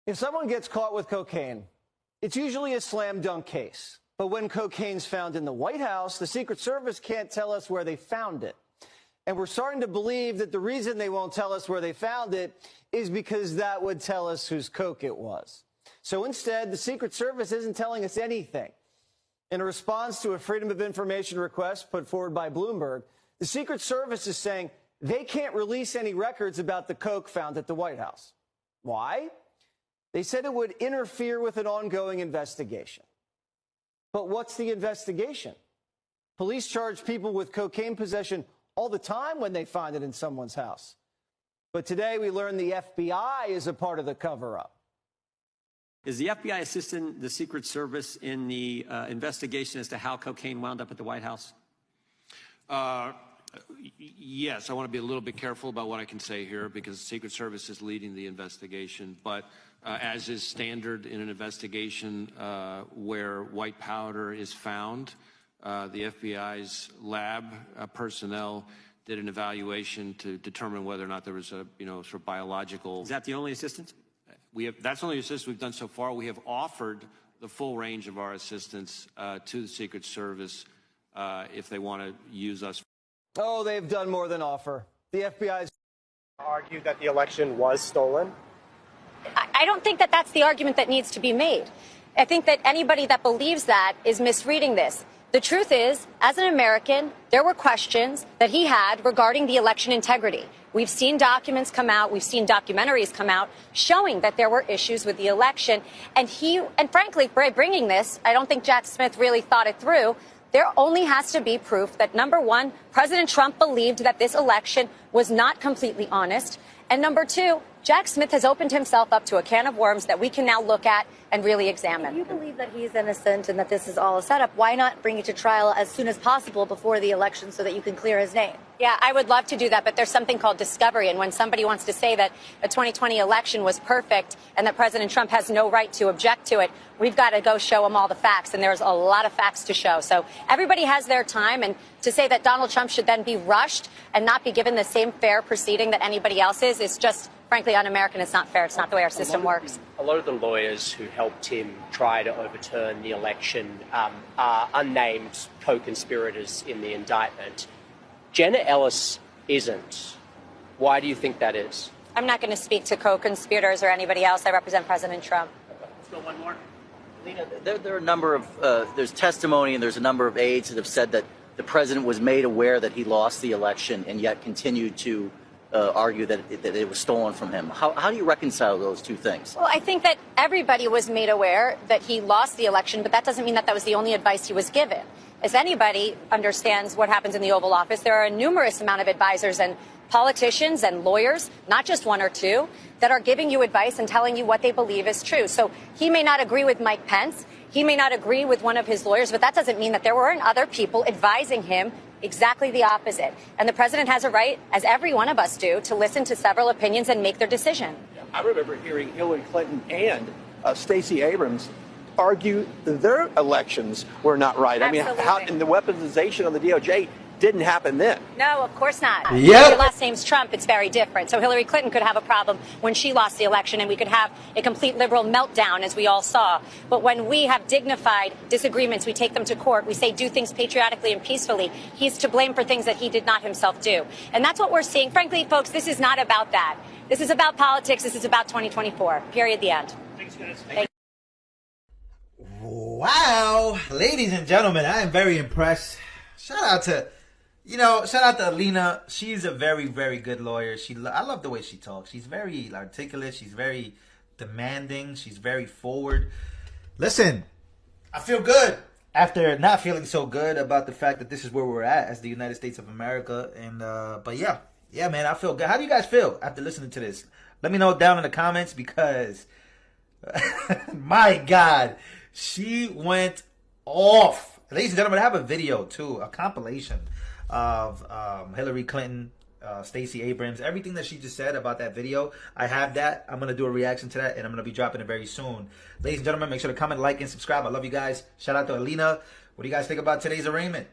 If someone gets caught with cocaine, it's usually a slam dunk case. But when cocaine's found in the White House, the Secret Service can't tell us where they found it. And we're starting to believe that the reason they won't tell us where they found it is because that would tell us whose coke it was. So instead, the Secret Service isn't telling us anything. In a response to a Freedom of Information request put forward by Bloomberg, the Secret Service is saying they can't release any records about the coke found at the White House. Why? They said it would interfere with an ongoing investigation. But what's the investigation? Police charge people with cocaine possession all the time when they find it in someone's house. But today we learned the FBI is a part of the cover-up. Is the FBI assisting the Secret Service in the investigation as to how cocaine wound up at the White House? Yes, I want to be a little bit careful about what I can say here because the Secret Service is leading the investigation. But as is standard in an investigation where white powder is found, the FBI's lab personnel did an evaluation to determine whether or not there was a, sort of biological. Is that the only assistance? That's the only assistance we've done so far. We have offered the full range of our assistance to the Secret Service if they want to use us. Oh, they've done more than offer. The FBI's argued that the election was stolen. I don't think that that's the argument that needs to be made. I think that anybody that believes that is misreading this. The truth is, as an American, there were questions that he had regarding the election integrity. We've seen documents come out. We've seen documentaries come out showing that there were issues with the election. And frankly, by bringing this, I don't think Jack Smith really thought it through. There only has to be proof that, number one, President Trump believed that this election was not completely honest. And number two, Jack Smith has opened himself up to a can of worms that we can now look at and really examine. If you believe that he's innocent and that this is all a setup, why not bring it to trial as soon as possible before the election so that you can clear his name? Yeah, I would love to do that, but there's something called discovery. And when somebody wants to say that the 2020 election was perfect and that President Trump has no right to object to it, we've got to go show him all the facts. And there's a lot of facts to show. So everybody has their time. And to say that Donald Trump should then be rushed and not be given the same fair proceeding that anybody else is just, frankly, un-American. It's not fair. It's not the way our system works. A lot of the lawyers who helped him try to overturn the election are unnamed co-conspirators in the indictment. Jenna Ellis isn't. Why do you think that is? I'm not going to speak to co-conspirators or anybody else. I represent President Trump. Let's go one more. Lena, there are a number of, there's testimony and there's a number of aides that have said that the president was made aware that he lost the election and yet continued to argue that it was stolen from him. How do you reconcile those two things? Well, I think that everybody was made aware that he lost the election, but that doesn't mean that that was the only advice he was given. As anybody understands what happens in the Oval Office, there are a numerous amount of advisors and politicians and lawyers, not just one or two, that are giving you advice and telling you what they believe is true. So he may not agree with Mike Pence. He may not agree with one of his lawyers, but that doesn't mean that there weren't other people advising him exactly the opposite. And the president has a right, as every one of us do, to listen to several opinions and make their decision. I remember hearing Hillary Clinton and Stacey Abrams argue their elections were not right. Absolutely. I mean, and the weaponization of the DOJ didn't happen then. No, of course not. Yep. If your last name's Trump, it's very different. So Hillary Clinton could have a problem when she lost the election, and we could have a complete liberal meltdown, as we all saw. But when we have dignified disagreements, we take them to court. We say do things patriotically and peacefully. He's to blame for things that he did not himself do. And that's what we're seeing. Frankly, folks, this is not about that. This is about politics. This is about 2024. Period. The end. Thanks, guys. Thank you. Wow, ladies and gentlemen, I am very impressed. Shout out to Alina. She's a very, very good lawyer. I love the way she talks. She's very articulate. She's very demanding. She's very forward. Listen, I feel good after not feeling so good about the fact that this is where we're at as the United States of America. And but yeah, man, I feel good. How do you guys feel after listening to this? Let me know down in the comments because my God, she went off. Ladies and gentlemen, I have a video too, a compilation of Hillary Clinton, Stacey Abrams, everything that she just said about that video. I have that. I'm going to do a reaction to that, and I'm going to be dropping it very soon. Ladies and gentlemen, make sure to comment, like, and subscribe. I love you guys. Shout out to Alina. What do you guys think about today's arraignment?